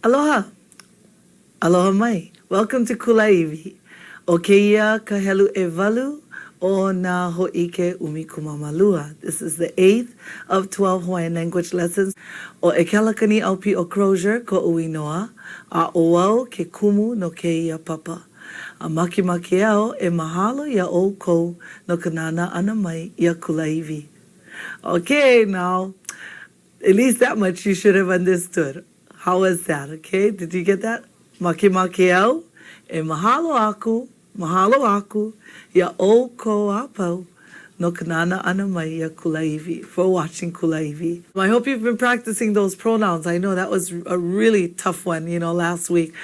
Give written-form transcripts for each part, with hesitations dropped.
Aloha. Aloha mai. Welcome to Kulāiwi. O keia kahelu e walu o na ho'ike umikumāmalua. This is the 8th of 12 Hawaiian language lessons. O e kelakani aupi o Crozier ko uinoa. A oau ke kumu no keia papa. A makimaki au e mahalo ia o kou no kanana ana mai ia Kulāiwi. Okay, now, at least that much you should have understood. How was that, okay? Did you get that? Makimaki au e mahalo aku, ia o ko apau no kanana ana mai ia Kulāiwi, for watching Kulāiwi. I hope you've been practicing those pronouns. I know that was a really tough one, last week.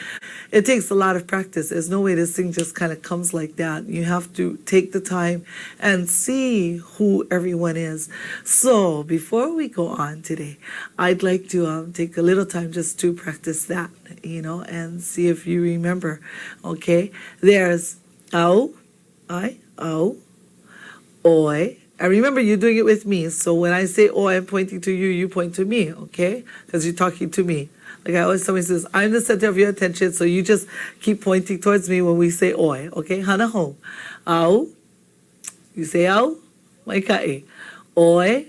It takes a lot of practice. There's no way this thing just kind of comes like that. You have to take the time and see who everyone is. So before we go on today, I'd like to take a little time just to practice that, and see if you remember, okay? There's au, au, oi. And remember, you're doing it with me. So when I say oi, I'm pointing to you, you point to me, okay? Because you're talking to me. Like I always tell my students, I'm the center of your attention, so you just keep pointing towards me when we say oi, okay? Hana ho. Au. You say au. Maika'i. Oi.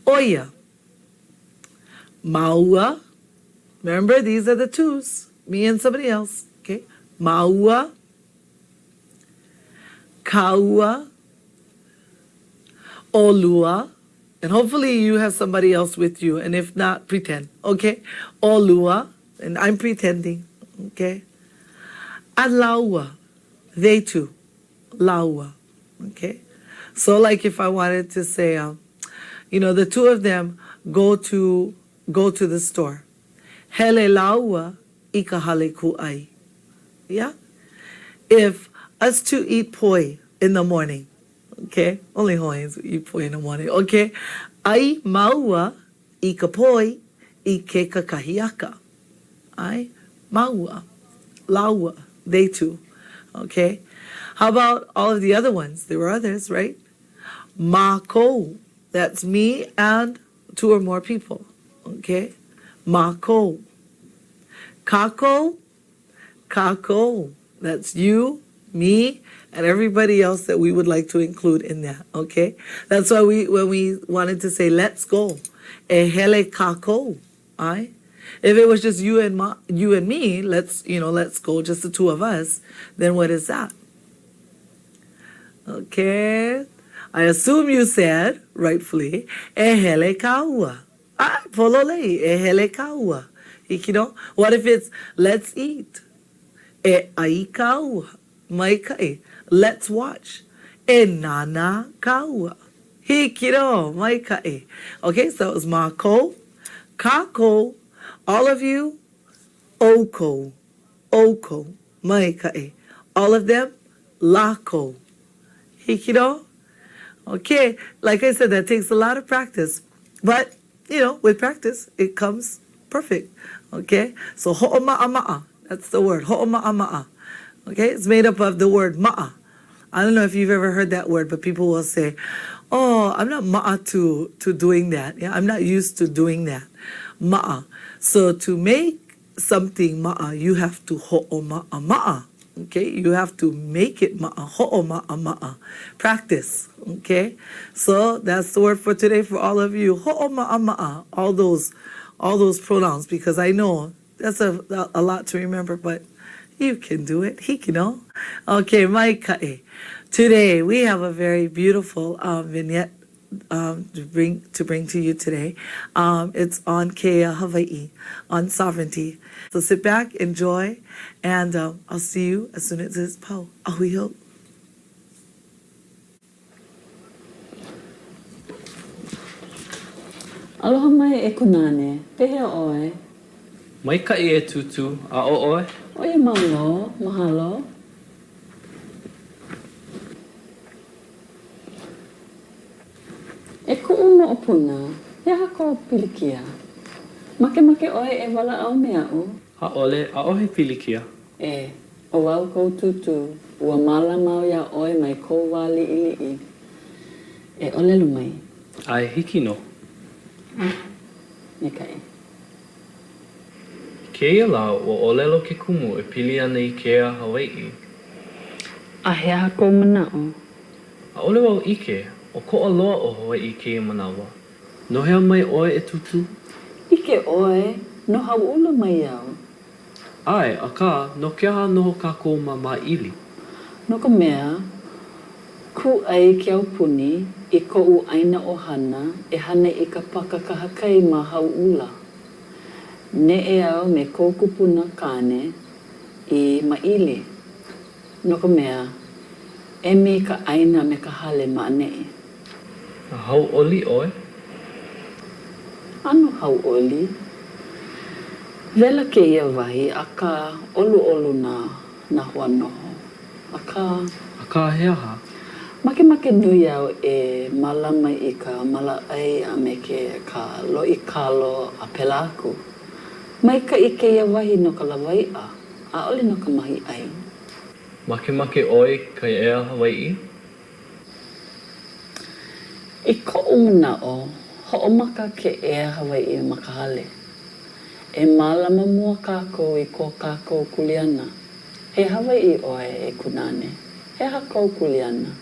Oia. Maua. Remember, these are the twos. Me and somebody else, okay? Maua. Kaua. Olua. And hopefully you have somebody else with you. And if not, pretend. Okay? Olua. And I'm pretending. Okay? Alaua. They too. Laua. Okay? So like if I wanted to say, the two of them go to the store. Hele laua ika hale ku'ai. Yeah? If us two eat poi in the morning. Okay? Only Hawaiians eat poi in the morning. Okay? Ai maua I ka poi I ke kakahiaka. Ai maua. Laua. They too. Okay? How about all of the other ones? There were others, right? Mako. That's me and two or more people. Okay? Mako. Kako. Kako. That's you, me, and everybody else that we would like to include in that, okay? That's why when we wanted to say, let's go, e hele kako, aye? If it was just you and me, let's go, just the two of us, then what is that? Okay? I assume you said, rightfully, e hele kaua. Ah, pololei, e hele kaua. What if it's, let's eat? E ai kaua. Maikai, let's watch. E nana kaua. Hikiro, maikai. Okay, so it was mako, kako, all of you, oko, maikai. All of them, lako. Hikiro. Okay, like I said, that takes a lot of practice. But, with practice, it comes perfect. Okay, so ho'oma'ama'a, that's the word, ho'oma'ama'a. Okay, it's made up of the word ma'a. I don't know if you've ever heard that word, but people will say, oh, I'm not ma'a to doing that. Yeah, I'm not used to doing that. Ma'a. So to make something ma'a, you have to ho'oma'ama'a. Okay, you have to make it ma'a, ho'oma'ama'a. Practice. Okay, so that's the word for today for all of you. Ho'oma'ama'a. All those pronouns, because I know that's a lot to remember, but you can do it. Hikino. Okay, maikai. Today we have a very beautiful vignette to bring to you today. It's on Kea Hawai'i, on sovereignty. So sit back, enjoy, and I'll see you as soon as it's po. Ahuiho. Aloha mai e kunane, pehea oe. Maikai e tutu, a o oe? Oe maulo, mahalo. E ku'u mo'opuna, heha ko pilikia. Make oe e wala au mea o. Ha'ole, a ohe pilikia. E, o wau kou tutu, ua mala mau ia oe mai kou wā li'i. E olelu mai. Ai hiki no. Mekai. Keia la o olelo ke kumu e pili ana I kea Hawai'i. A he aha kou manao. A ole wau ike, o ko aloa o Hawai'i keia manawa. No hea mai oe e tutu? Ike oe, no hauula mai au. Ai, a ka, no ke aha noho kako ma ma'ili. No ka mea, ku ai ke au puni I ko'u aina o hana e hana I ka pakakahakai ma hauula. Ne e au me kou kupuna kane I maili. No ka mea, e mi ka aina me ka hale ma'anei. A hau oli oe? Ano hau oli? Vela ke ia wahi a ka olu na hoa noho. A ka he aha? make nui au e malama I ka malaai a me ke ka loi kalo a pela aku. Mai ka I ke ia wahi no ka lawai'a, a ole no ka mahi ai. Make oe ka ea Hawai'i? I ko'u mana'o, ho'omaka ke ea Hawai'i ma ka hale. E malama mua kākou I ko kākou Kuleana. He Hawai'i oe e kunane. He hakou Kuleana.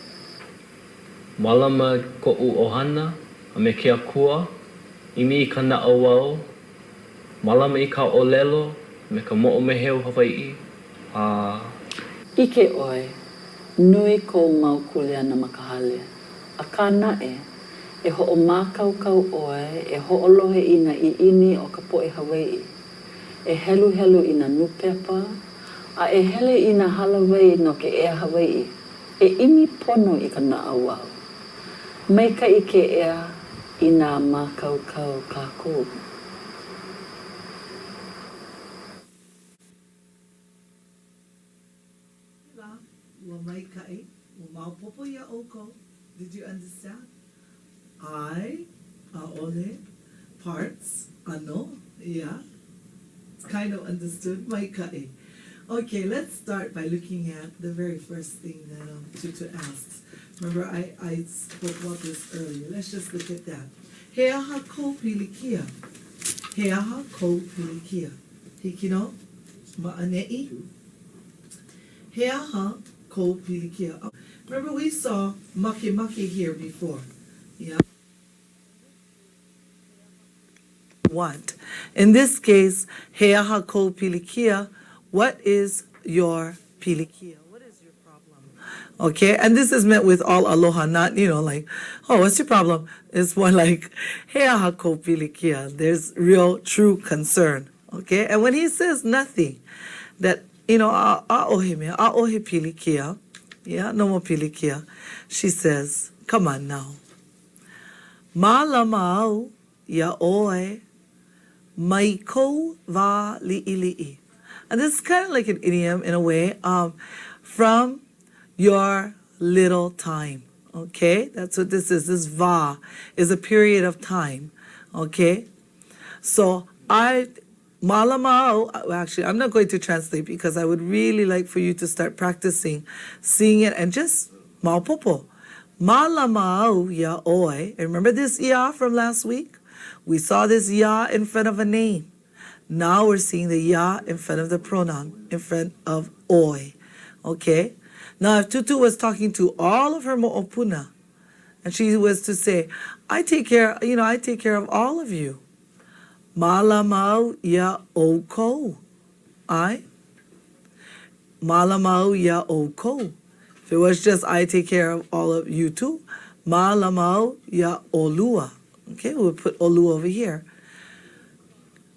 Malama ko'u ohana, a me ke akua, imi I ka na'au au, malama I ka olelo, me ka mo'omeheu Hawai'i, Ike oe, nui kou mau Kuleana ma ka hale. A ka na'e, e ho'o mākaukau oe, e ho'olohe ina I ini o ka po'e Hawai'i. E helu ina nupepa, a e hele ina halawai no ke ea Hawai'i. E imi pono I ka na'au au. Mai ka I ke ea ina mākaukau kākou. Did you understand? I, aole, parts, ano, yeah. It's kind of understood, maikai. Okay, let's start by looking at the very first thing that Tutu asks. Remember, I spoke about this earlier. Let's just look at that. Heaha ko pilikia. Heaha ko pilikia. Hikino, ma'anei. Heaha ko pilikia. Remember, we saw make here before. Yeah. Want. In this case, heaha ko pilikia. What is your pilikia? What is your problem? Okay, and this is meant with all aloha, not, like, oh, what's your problem? It's more like, heaha ko pilikia. There's real, true concern. Okay, and when he says nothing, that, a'ohe mea, a'ohe pilikia, yeah, no more pilikia, she says, come on now. Malamau ya oe mai ko va li'i. And this is kind of like an idiom in a way, from your little time. Okay, that's what this is. This va is a period of time. Okay, so malamau, actually, I'm not going to translate because I would really like for you to start practicing seeing it and just maupopo. Malamau ya oe. And remember this ya from last week? We saw this ya in front of a name. Now we're seeing the ya in front of the pronoun, in front of oi. Okay? Now if Tutu was talking to all of her mo'opuna, and she was to say, I take care of all of you. Malamau ya oko. Malamau ya oko. If it was just I take care of all of you too, malamau ya olua. Okay, we'll put olua over here.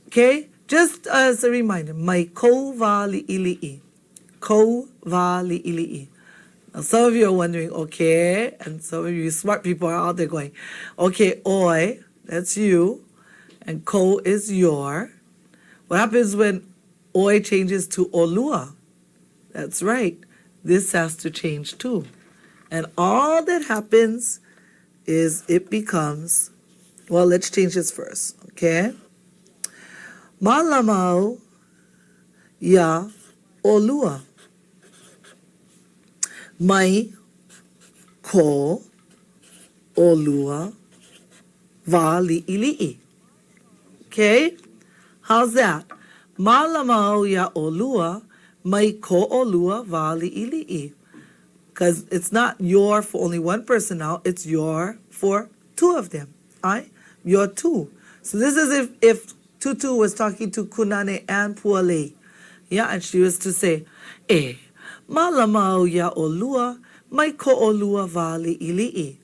Okay, just as a reminder, mai ko va li'i. Ko va li'i. Now some of you are wondering, okay, and some of you smart people are out there going, okay, oi, that's you, and ko is your. What happens when oi changes to olua? That's right. This has to change too. And all that happens is it becomes, well, let's change this first, okay? Malamau ya olua. Mai ko olua va li'i. Okay? How's that? Malamau ya olua, mai ko olua vali ili'i. Because it's not your for only one person now, it's your for two of them. Right? Your two. So this is if Tutu was talking to Kunane and Pualei. Yeah, and she was to say, malamau ya olua, mai ko olua vali ili'i.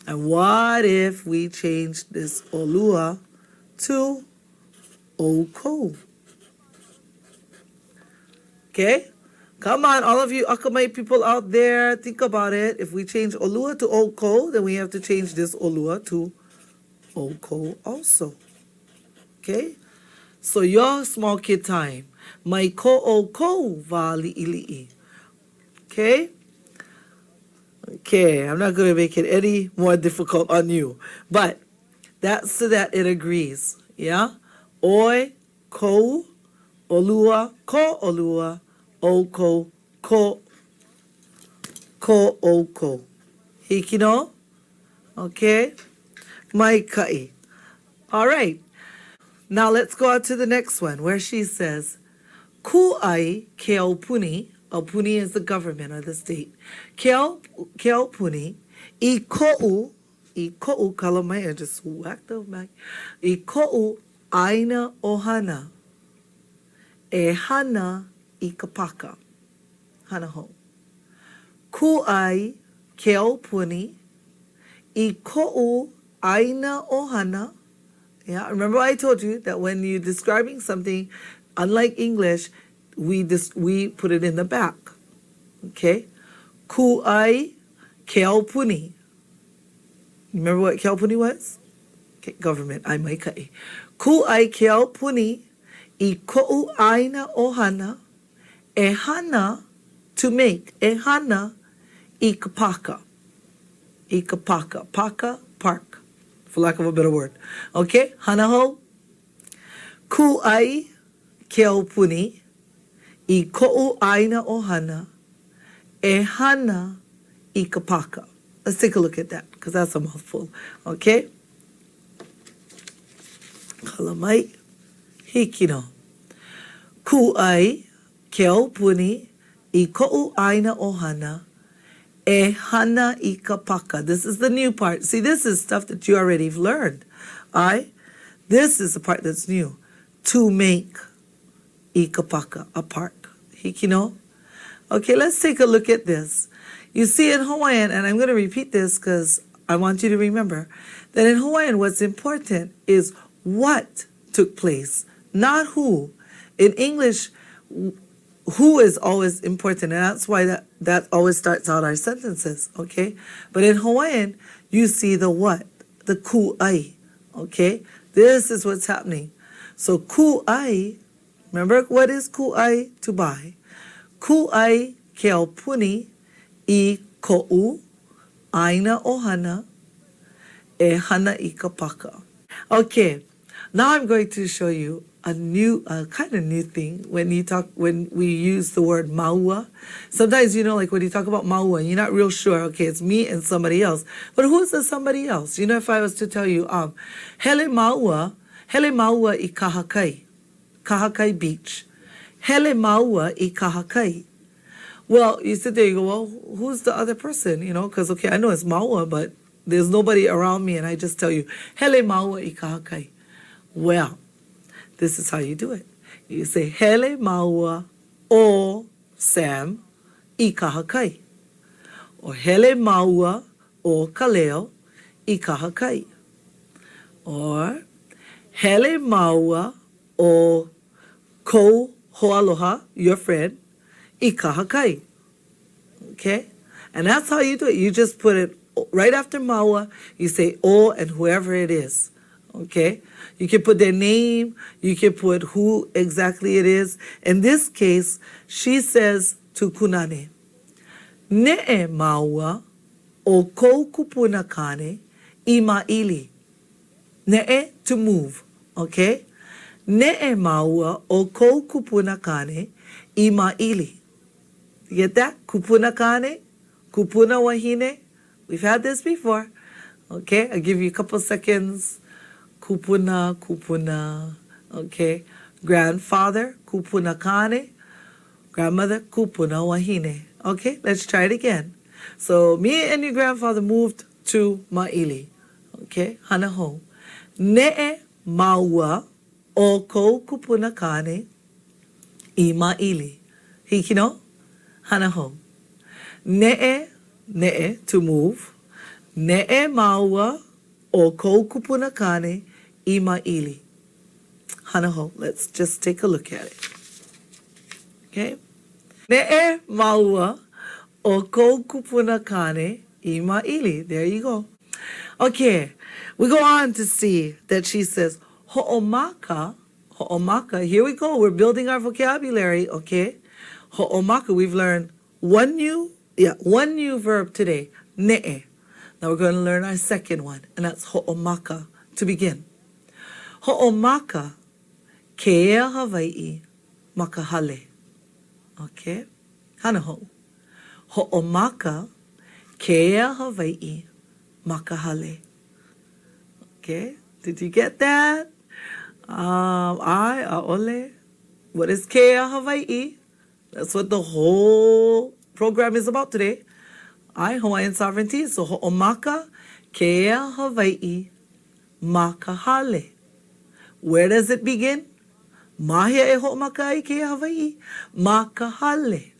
And what if we change this olua to oko? Okay? Come on, all of you Akamai people out there, think about it. If we change olua to oko, then we have to change this olua to oko also. Okay? So your small kid time. Mai ko oko vali ili'i. Okay? Okay, I'm not going to make it any more difficult on you. But that's so that it agrees. Yeah? Oi, ko, olua, oko, ko oko. Hikino? Okay? Mai kai. All right. Now let's go on to the next one where she says, Ku'ai ke aupuni. Aupuni is the government or the state. Ke aupuni. I ko'u kalamai. I just whacked the mic. I ko'u aina ohana. E hana I kapaka. Hana ho. Ku'ai ke aupuni. I ko'u aina ohana. Yeah, remember I told you that when you're describing something, unlike English, we put it in the back. Okay? Ku'ai ke aupuni. Remember what ke aupuni was? Okay, government. Ai mai kai. Ku'ai ke aupuni I ko'u aina ohana. E hana, to make. E hana I kapaka. I kapaka. Paka, park. For lack of a better word. Okay? Hana ho. Ku'ai ke aupuni. I ko'u aina ohana. E hana I kapaka. Let's take a look at that, because that's a mouthful. Okay? Kalamai hikino. Ku'ai ke aupuni. I ko'u aina ohana. E hana I kapaka. This is the new part. See, this is stuff that you already have learned. This is the part that's new. To make I kapaka, a park. Hikino? Okay, let's take a look at this. You see in Hawaiian, and I'm going to repeat this because I want you to remember, that in Hawaiian what's important is what took place, not who. In English, who is always important, and that's why that always starts out our sentences, okay? But in Hawaiian, you see the what, the ku'ai, okay? This is what's happening. So ku'ai, remember what is ku'ai? To buy. Ku'ai ke aupuni I ko'u aina ohana e hana I kapaka. Okay, now I'm going to show you a new, kind of new thing when we use the word maua. Sometimes, like when you talk about maua, you're not real sure, okay, it's me and somebody else. But who's the somebody else? If I was to tell you, hele maua I Kahakai Beach. Hele maua I Kahakai. Well, you sit there, you go, well, who's the other person, because, okay, I know it's maua, but there's nobody around me, and I just tell you, hele maua I Kahakai. Well, this is how you do it. You say, hele maua o Sam I Kahakai. Or hele maua o Kaleo I Kahakai. Or hele maua o ko hoaloha, your friend, I Kahakai. Okay? And that's how you do it. You just put it right after maua, you say o and whoever it is. Okay? You can put their name, you can put who exactly it is. In this case, she says to Kunane, Ne'e maua o ko kupuna kane I ma'ili. Ne'e, to move. Okay? Ne'e maua o ko kupuna kane I ma'ili. You get that? Kupuna kane, kupuna wahine. We've had this before. Okay? I'll give you a couple seconds. Kupuna. Okay? Grandfather, kupunakane. Grandmother, kupuna wahine. Okay, let's try it again. So me and your grandfather moved to Ma'ili. Okay, hanaho. Ne'e maua o ko kupunakane I Ma'ili. Hikino, hanaho. Ne'e, to move. Ne'e maua o ko kupunakane I Ma'ili. Hanaho, let's just take a look at it. Okay? Ne'e maua o ko kupunakane I Ma'ili. There you go. Okay, we go on to see that she says, ho'omaka, here we go. We're building our vocabulary, okay? Ho'omaka, we've learned one new verb today, ne'e. Now we're going to learn our second one, and that's ho'omaka to begin. Ho'omaka, kea Hawai'i, makahale. Okay? Hanaho. Ho'omaka, kea Hawai'i, makahale. Okay? Did you get that? Aole. What is kea Hawai'i? That's what the whole program is about today. Hawaiian sovereignty. So ho'omaka, kea Hawai'i, makahale. Where does it begin? Mahia e ho'omaka ai kea Hawai'i, makahale.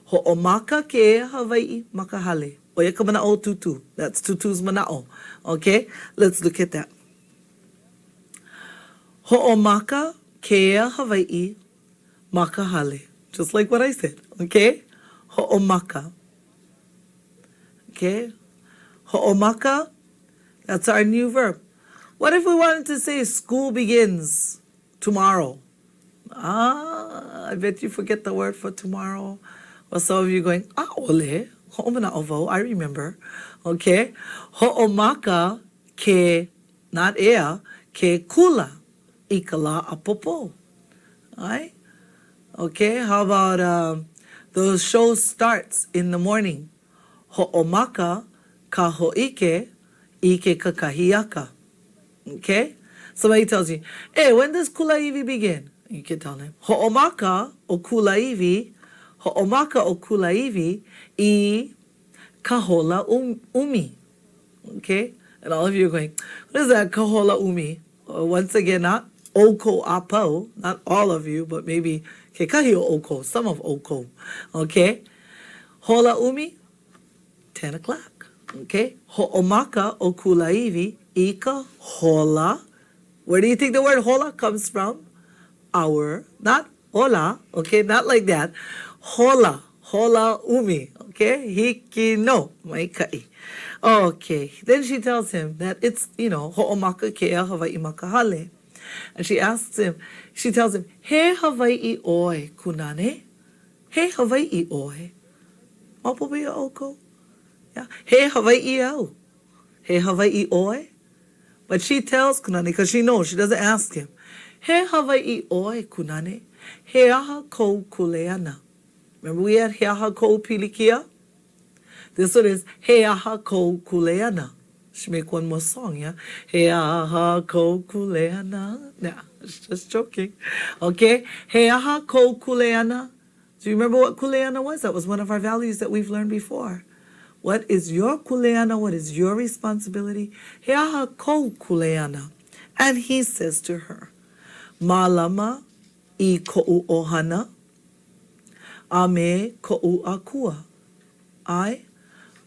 Ho'omaka kea Hawai'i, makahale. Oia ka mana'o tutu. That's tutu's mana'o. Okay? Let's look at that. Ho'omaka kea Hawai'i, makahale. Just like what I said. Okay? Ho'omaka. Okay? Ho'omaka, that's our new verb. What if we wanted to say school begins tomorrow? I bet you forget the word for tomorrow. Or some of you going, ole, ho'omana ovo, I remember. Okay? Ho'omaka ke, not ea, ke kula, ikala apopo. Alright? Okay, how about the show starts in the morning? Ho'omaka ka ho'ike, ike ka kahiaka. Okay? Somebody tells you, hey, when does Kulāiwi begin? You can tell them, ho'omaka o Kulāiwi, I kahola umi. Okay? And all of you are going, what is that kahola umi? Once again, not oko apo, not all of you, but maybe ke kahi o oko, some of oko. Okay? Hola umi, 10 o'clock. Okay? Ho'omaka o Kulāiwi, ika hola. Where do you think the word hola comes from? Our, not hola, okay? Not like that. Hola, hola umi, okay? Hiki no, maikai. Okay, then she tells him that it's, ho'omaka kea Hawai'i makahale. And she asks him, she tells him, he Hawai'i oi, kunane? He Hawai'i oi. Mapobe oko? Yeah. He Hawai'i au. He Hawai'i oi. But she tells kunane, because she knows, she doesn't ask him. He Hawai'i oi, kunane. He aha ko Kuleana. Remember we had he aha ko pilikia? This one is he aha ko Kuleana. Should make one more song, yeah? He aha ko Kuleana. Nah, just joking. Okay? He aha ko Kuleana. Do you remember what Kuleana was? That was one of our values that we've learned before. What is your Kuleana? What is your responsibility? He aha ko Kuleana. And he says to her, Malama I ko'u ohana, ame ko'u akua. Ai,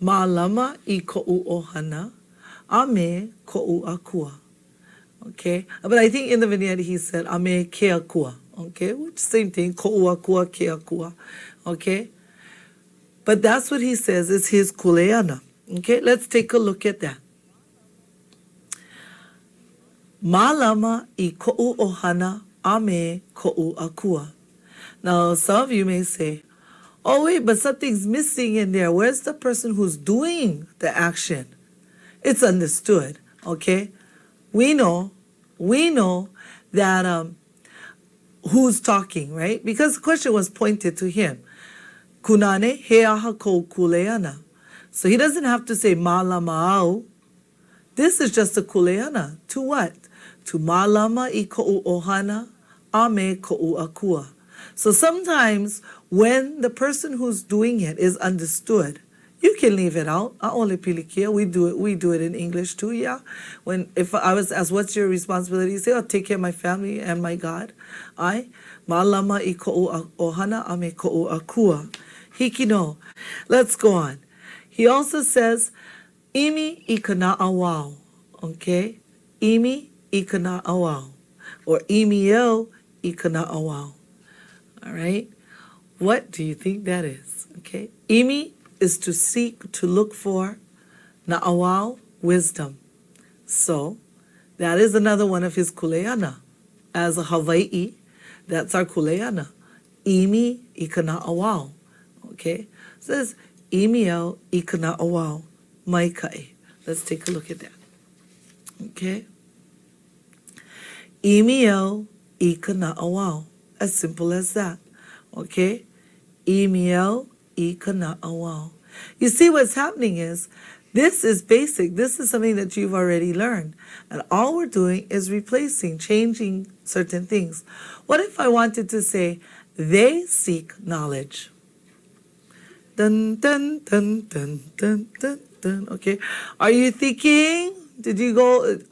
malama I ko'u ohana, ame ko'u akua. Okay, but I think in the vignette he said ame ke akua. Okay, which same thing, ko'u akua, ke akua. Okay, but that's what he says is his Kuleana. Okay, let's take a look at that. Malama I ko'u ohana, ame ko'u akua. Now, some of you may say, oh wait, but something's missing in there. Where's the person who's doing the action? It's understood, okay? We know that who's talking, right? Because the question was pointed to him. Kunane he aha ko Kuleana. So he doesn't have to say malama au. This is just a Kuleana. To what? To malama I ko'u ohana, ame ko'u akua. So sometimes when the person who's doing it is understood, you can leave it out. A'ole pilikia. We do it in English too, yeah. If I was asked, what's your responsibility? You say, I'll take care of my family and my God. Ma'alama I ko'u ohana ame ko'u akua. Hikino. Let's go on. He also says, imi ikana awao. Okay? Imi ikana awao. Or imiyo ikana awao. All right? What do you think that is? Okay? Imi is to seek, to look for. Na'awao, wisdom. So, that is another one of his kuleana. As a Hawai'i, that's our kuleana. Imi ikana awao. Okay? It says, imio ikana awao. Maikai. Let's take a look at that. Okay? Imio ikana awao. As simple as that. Okay? Imio ikana awao. You see what's happening is, this is basic. This is something that you've already learned. And all we're doing is replacing, changing certain things. What if I wanted to say, they seek knowledge? Dun, dun, dun, dun, dun, dun, dun. Okay. Are you thinking,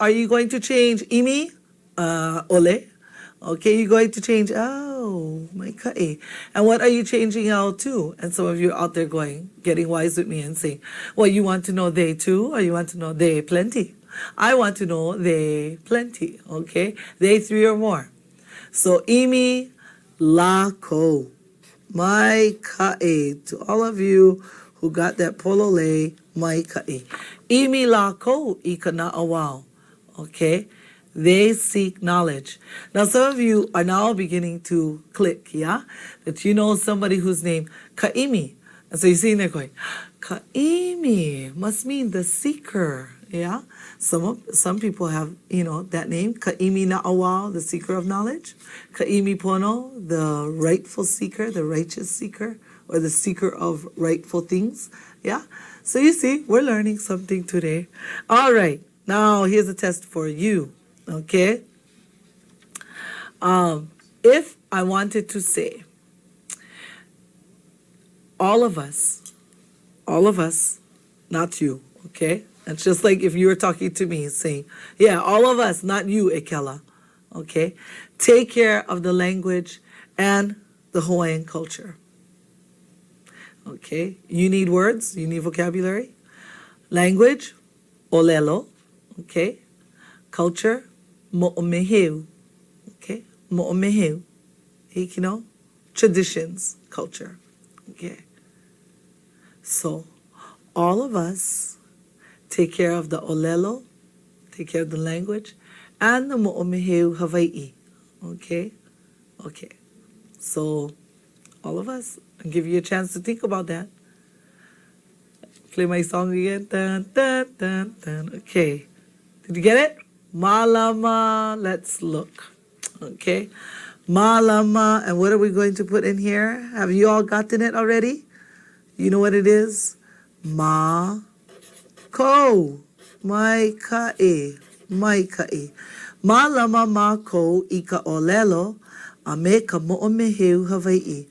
are you going to change imi? Ole. Okay, you're going to change, oh, my ka'i. And what are you changing out to? And some of you out there getting wise with me and saying, well, you want to know they too, or you want to know they plenty? I want to know they plenty, okay? They three or more. So, imi lako, my ka'i. To all of you who got that polole, my ka'i. Imi lako ikana awao, okay? They seek knowledge. Now, some of you are now beginning to click, yeah? That you know somebody who's named Ka'imi. And so you're sitting there going, Ka'imi must mean the seeker, yeah? Some people have, that name, Ka'imi Na'awao, the seeker of knowledge. Ka'imi Pono, the rightful seeker, the righteous seeker, or the seeker of rightful things, yeah? So you see, we're learning something today. All right, now here's a test for you. Okay? If I wanted to say, all of us, not you, okay? It's just like if you were talking to me saying, yeah, all of us, not you, Ekela, okay? Take care of the language and the Hawaiian culture. Okay? You need words, you need vocabulary. Language, olelo, okay? Culture, mo'omeheu, okay? Mo'omeheu, traditions, culture, okay? So, all of us take care of the olelo, take care of the language, and the mo'omeheu Hawai'i, okay? Okay, so all of us, I'll give you a chance to think about that. Play my song again, dun, dun, dun, dun, okay. Did you get it? Malama, let's look. Okay. Malama, and what are we going to put in here? Have you all gotten it already? You know what it is? Ma, ko, mai ka'i, mai ka'i. Malama ma ko ika olelo, ame ka mo'omeheu Hawai'i.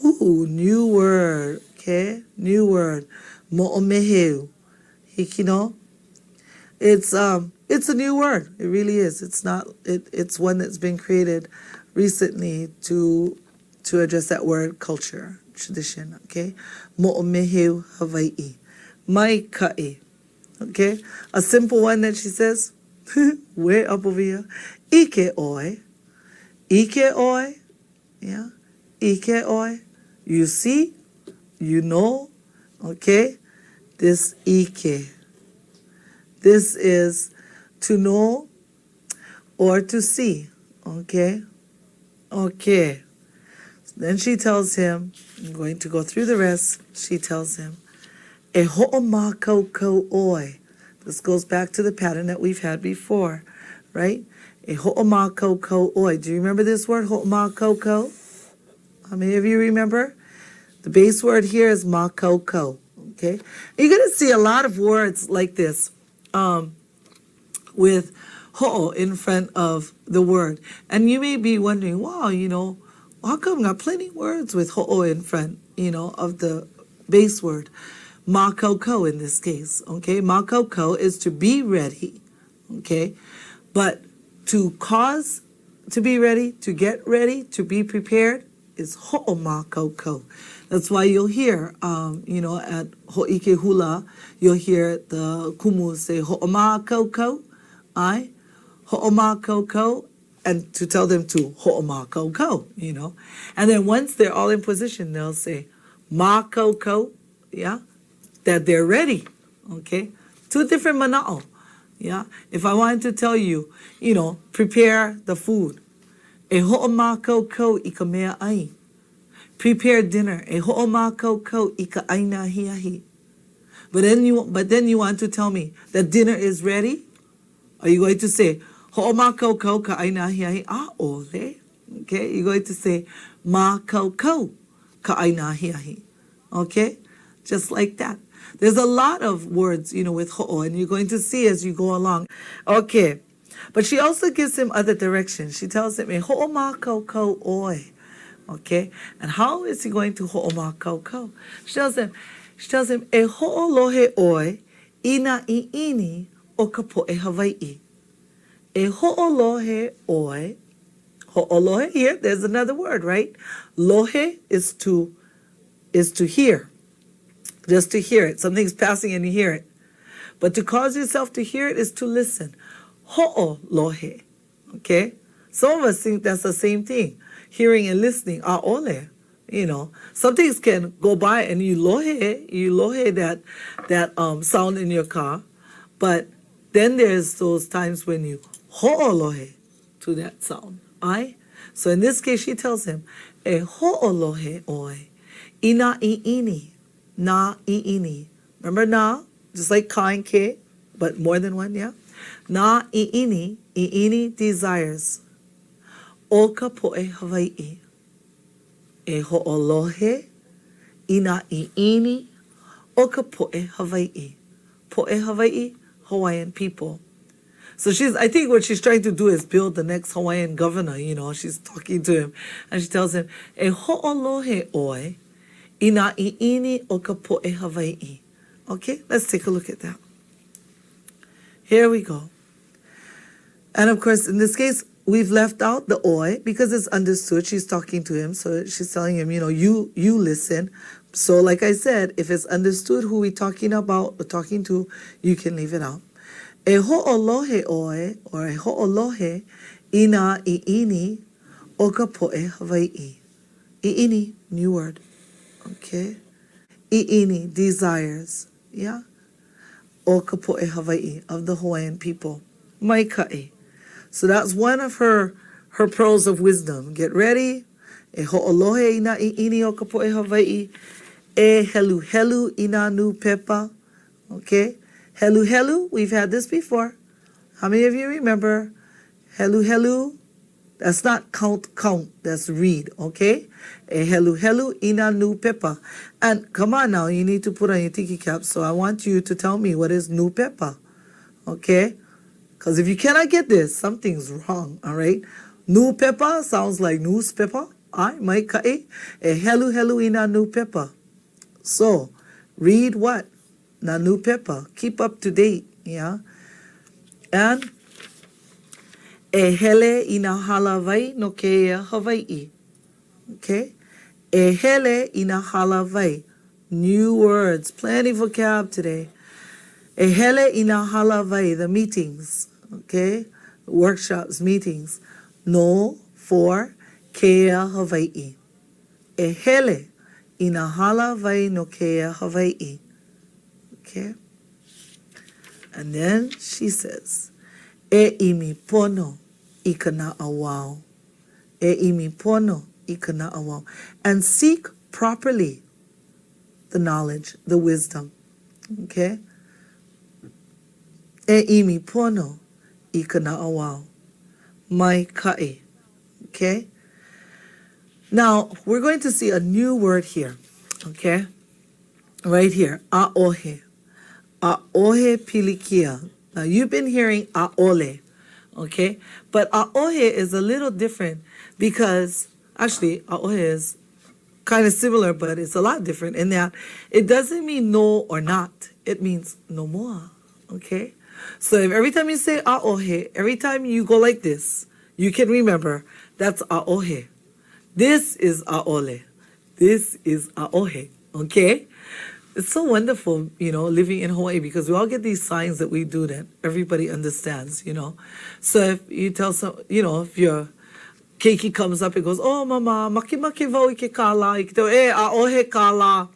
Ooh, new word, okay? New word, mo'omeheu. Hikino. It's a new word. It really is. It's one that's been created recently to address that word culture, tradition, okay? Mo'omeheu Hawai'i. Mai ka'i. Okay? A simple one that she says, way up over here. Ike oi. Ike oi. Yeah? Ike oi. You see? You know? Okay? This ike. This is to know or to see. Okay? Okay. Then she tells him, I'm going to go through the rest. She tells him, E ho'oma kau oi. This goes back to the pattern that we've had before, right? E ho'oma kau oi. Do you remember this word, ho'oma kau? How many of you remember? The base word here is ma kau. You're going to see a lot of words like this with ho'o in front of the word. And you may be wondering, wow, how come I got plenty words with ho'o in front, of the base word? Makoko in this case, okay? Makoko is to be ready, okay? But to cause to be ready, to get ready, to be prepared is ho'o makoko. That's why you'll hear, at ho'ike hula, you'll hear the kumu say ho'o makoko, ho'o makoko, and to tell them to ho'o makoko, And then once they're all in position, they'll say makoko, yeah, that they're ready, okay? Two different mana'o, yeah? If I wanted to tell you, prepare the food, e ho'o makoko I ka mea ai. Prepare dinner, e ho'o makoko I ka aina hiahi. But then you want to tell me that dinner is ready? Are you going to say, ho'o makoko ka aina hiahi ole? Okay, you're going to say, makoko ka aina hiahi. Okay? Just like that. There's a lot of words, with ho'o, and you're going to see as you go along. Okay. But she also gives him other directions. She tells him, ho'o makoko oi. Okay? And how is he going to ho'o makoko? She tells him, e ho'o lohe oi ina i'ini o ka po'e Hawai'i. E ho'o lohe oi. Ho'o lohe, here, there's another word, right? Lohe is to hear. Just to hear it. Something's passing and you hear it. But to cause yourself to hear it is to listen. Ho'o lohe. Okay? Some of us think that's the same thing. Hearing and listening. Ole. Some things can go by and you lohe that sound in your car. But then there's those times when you ho'o lohe to that sound. So in this case, she tells him, e ho'o lohe oi. Ina i'ini. Na i'ini. Remember na? Just like ka and ke, but more than one, yeah? Na i'ini desires. O ka po'e Hawai'i. E ho'olohe, ina i'ini, o ka po'e Hawai'i. Po'e Hawai'i, Hawaiian people. So I think what she's trying to do is build the next Hawaiian governor, she's talking to him. And she tells him, e ho'olohe oi, ina i'ini o ka po'e Hawai'i. Okay, let's take a look at that. Here we go. And of course, in this case, we've left out the oi because it's understood. She's talking to him, so she's telling him, you listen. So like I said, if it's understood who we're talking about or talking to, you can leave it out. E ho'olohe oi, or e ho'olohe ina i'ini o ka po'e Hawai'i. I'ini, new word. Okay? I'ini, desires. Yeah? O ka po'e Hawai'i, of the Hawaiian people. Mai ka'i. So that's one of her pearls of wisdom. Get ready. E ho'olohe ina i'ini o ka po'e Hawai'i. E helu helu ina nu pepa. Okay? Helu helu, we've had this before. How many of you remember? Helu helu, that's not count, that's read, okay? E helu helu ina nu pepa. And come on now, you need to put on your tiki cap, so I want you to tell me what is nu pepa, okay? Because if you cannot get this, something's wrong, all right? Nu pepa sounds like newspaper. Ai, mai ka'i. E helu helu ina nu pepa. So, read what? Na nu pepa. Keep up to date, yeah? And e hele ina halawai no keia Hawai'i. Okay? E hele ina halawai. New words. Plenty vocab today. E hele ina halawai. The meetings. Okay? Workshops, meetings. No, for, keia Hawai'i. E hele ina halawai no keia Hawai'i. Okay? And then she says, e imi pono I kana awao. E imi pono I kana awao. And seek properly the knowledge, the wisdom. Okay? E imi pono I kana awao. Mai ka'i. Okay? Now, we're going to see a new word here. Okay? Right here. A'ohe. A'ohe pilikia. Now, you've been hearing a'ole. Okay? But a'ohe is a little different because, actually, a'ohe is kind of similar, but it's a lot different in that it doesn't mean no or not. It means no more. Okay? So if every time you say a'ohe, every time you go like this, you can remember that's a'ohe. This is a'ole. This is a'ohe. Okay? It's so wonderful, living in Hawaii because we all get these signs that we do that everybody understands. So if you tell if your keiki comes up, it goes, oh, mama, maki vau I ke kala. I ke tau, a'ohe kala.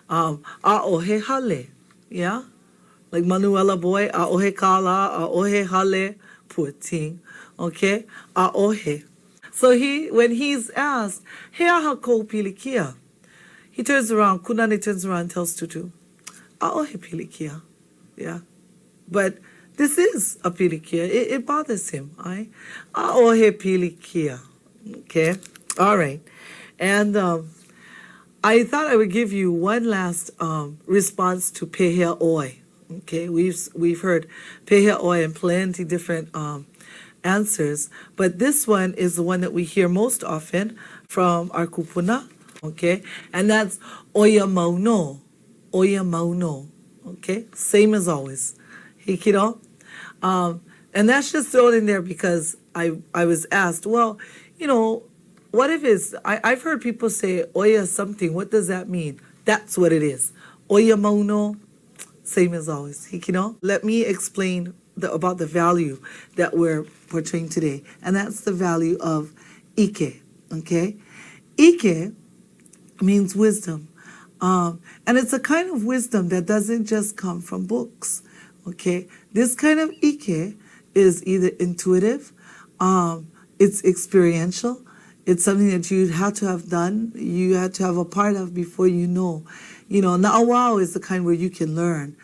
A'ohe hale. Yeah? Like Manuela boy, a'ohe kala, a'ohe hale. Poor thing. Okay? A'ohe. So when he's asked, hea hako pilikia, he turns around, Kunani turns around and tells Tutu, a'ohe pilikia. Yeah. But this is a pilikia. It bothers him. Right? A'ohe pilikia. Okay? All right. And I thought I would give you one last response to pehea oi. Okay? We've heard pehea oi in plenty different answers, but this one is the one that we hear most often from our kupuna. Okay, and that's oya mauno, okay, same as always, hikiro, and that's just thrown in there because I was asked, well, what if it's, I've heard people say oya something, what does that mean? That's what it is, oya mauno, same as always, hikiro. Let me explain about the value that we're portraying today, and that's the value of ike, okay? Ike means wisdom. And it's a kind of wisdom that doesn't just come from books. Okay? This kind of ike is either intuitive, it's experiential, it's something that you had to have done, you had to have a part of before you know. Na'awao is the kind where you can learn,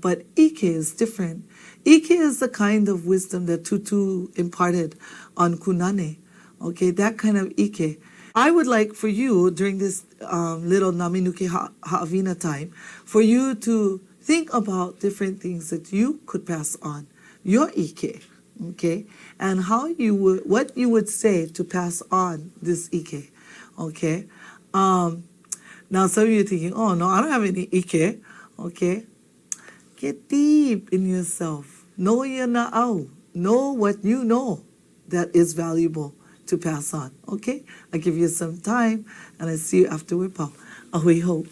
but ike is different. Ike is the kind of wisdom that Tutu imparted on Kunane. Okay? That kind of ike. I would like for you, during this little Naminuke Ha'avina time, for you to think about different things that you could pass on, your ike, okay? And what you would say to pass on this ike, okay? Now some of you are thinking, oh no, I don't have any ike, okay? Get deep in yourself. Know your na'au. Know what you know that is valuable to pass on. Okay? I give you some time and I see you after we're pau. Ahui ho.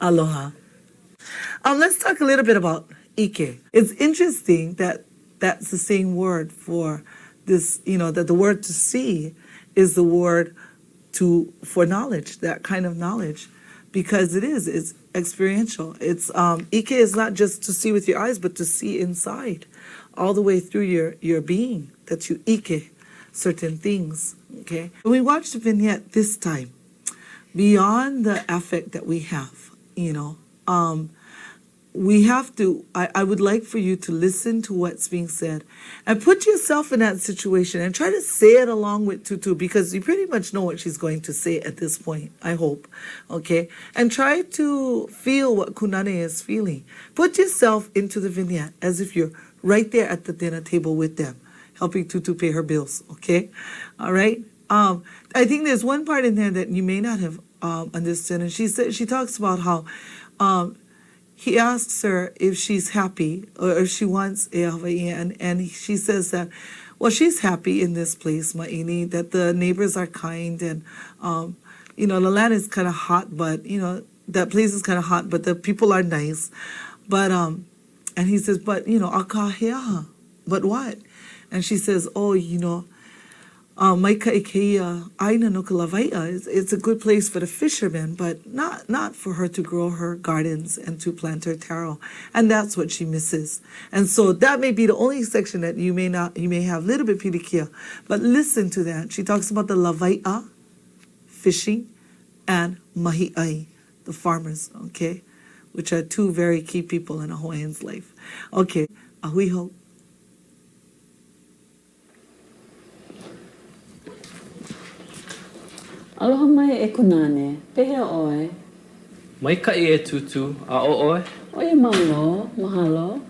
Aloha. Let's talk a little bit about ike. It's interesting that that's the same word for this, that the word to see is the word for knowledge, that kind of knowledge, because it's experiential. It's ike is not just to see with your eyes, but to see inside, all the way through your being, that you ike certain things. Okay, when we watched the vignette this time, beyond the affect that we have, we have to, I would like for you to listen to what's being said and put yourself in that situation and try to say it along with Tutu, because you pretty much know what she's going to say at this point, I hope, okay? And try to feel what Kuleana is feeling. Put yourself into the vignette as if you're right there at the dinner table with them, helping Tutu pay her bills, okay? All right? I think there's one part in there that you may not have understood, and she talks about how he asks her if she's happy or if she wants a Hawaiian, and she says that, well, she's happy in this place, Ma'ini, that the neighbors are kind, and, the land is kind of hot, but, that place is kind of hot, but the people are nice. But, and he says, but, akaheaha, but what? And she says, oh, Maika Ikeia Aina no Kulāiwi, it's a good place for the fishermen, but not for her to grow her gardens and to plant her taro. And that's what she misses. And so that may be the only section that you may have a little bit pilikia, but listen to that. She talks about the lawai'a, fishing, and mahi'ai, the farmers, okay? Which are two very key people in a Hawaiian's life. Okay, ahuiho. Aloha mai e kunane, pehea oe. Maikai e tutu, a o oe? Oe mauno, mahalo.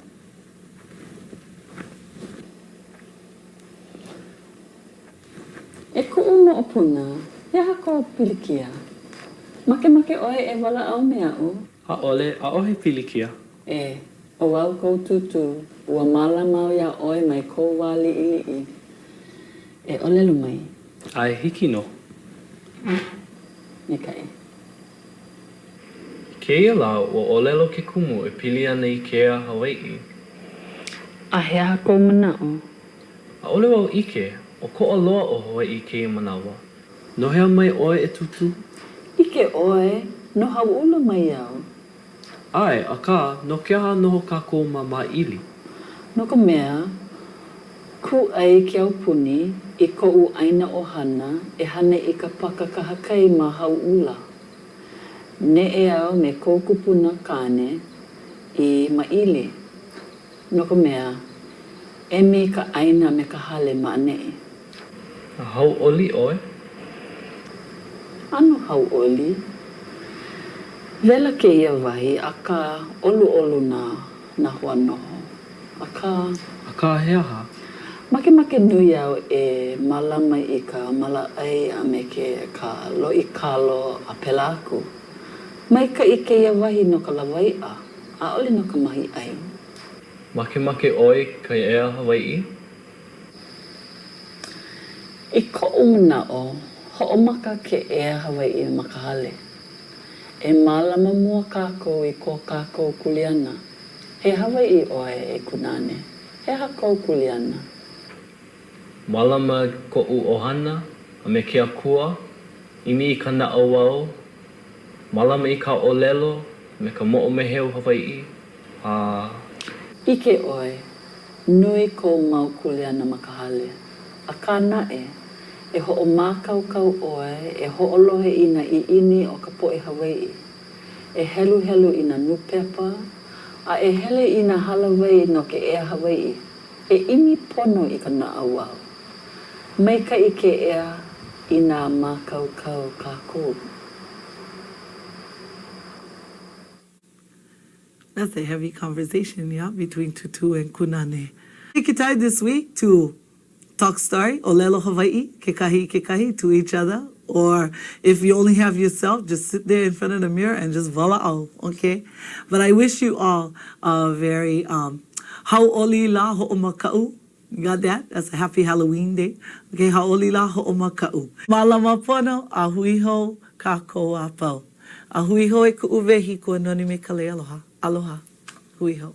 E ku'u mo opuna, he hako pilikia. Make oe e wala au me au. Ha'ole, a ohe pilikia. E, o wau kou tutu, ua mala mau ia oe mai kou wā li'i. E olelu mai. Ai hiki no. Nikai. Keia la o olelo ke kumu e pili ana I kea Hawai'i. A he hako manao. A ole wau ike, o ko'a loa o Hawai'i keia manawa. No hea mai oe e tutu? Ike oe, no hau'ula mai au. Ai, a ka, no ke aha noho kākou ma ma'ili. No ka mea, ku ai ke au puni, I ko'u aina o hana, e hane I ka pakakahakai ma hau'ula. Ne e au me kou kupuna kane I ma'ili. No ka mea, e mi ka aina me ka hale ma'anei. A hau oli oe? Ano hau oli? Vela ke ia wahi, a ka olu na hua noho. A ka he aha? Make nui au e malama I ka mala'ai a me ke ka lo'i kalo a pelaku. Mai ka I ke ia wahi no ka lawai'a, a ole no ka mahi ai. Make oe ka ea Hawai'i? I ko'u mana'o, ho'omaka ke ea Hawai'i makahale. E malama mua kākou I ko kākou Kuleana. He Hawai'i oe e kunane. He hakou Kuleana. Malama ko'u ohana, a me ke akua, imi I ka na'au wau, malama I ka olelo, me ka mo'omeheu Hawai'i. Ike oe, nui kou mau Kuleana makahale. A ka na'e, e ho'omākaukau oe, e ho'olohe I na i'ini o ka po'e Hawai'i. E helu I na nupepa, a e hele I na halawai no ke ea Hawai'i. E imi pono I ka na'au wau. Maika I ke ea I nā mākaukau kākou. That's a heavy conversation, yeah, between Tutu and Kunane. Take your time this week to talk story, olelo Hawai'i, kekahi, to each other. Or if you only have yourself, just sit there in front of the mirror and just vala'au, okay? But I wish you all a very hau'oli la ho'omaka'u. You got that? That's a happy Halloween day. Okay, hau'oli la ho'omaka'u. Malama pono, ahuiho, kākou a pau. A hui ho e ku uwehi kua noni me ka le aloha. Aloha. Hui ho.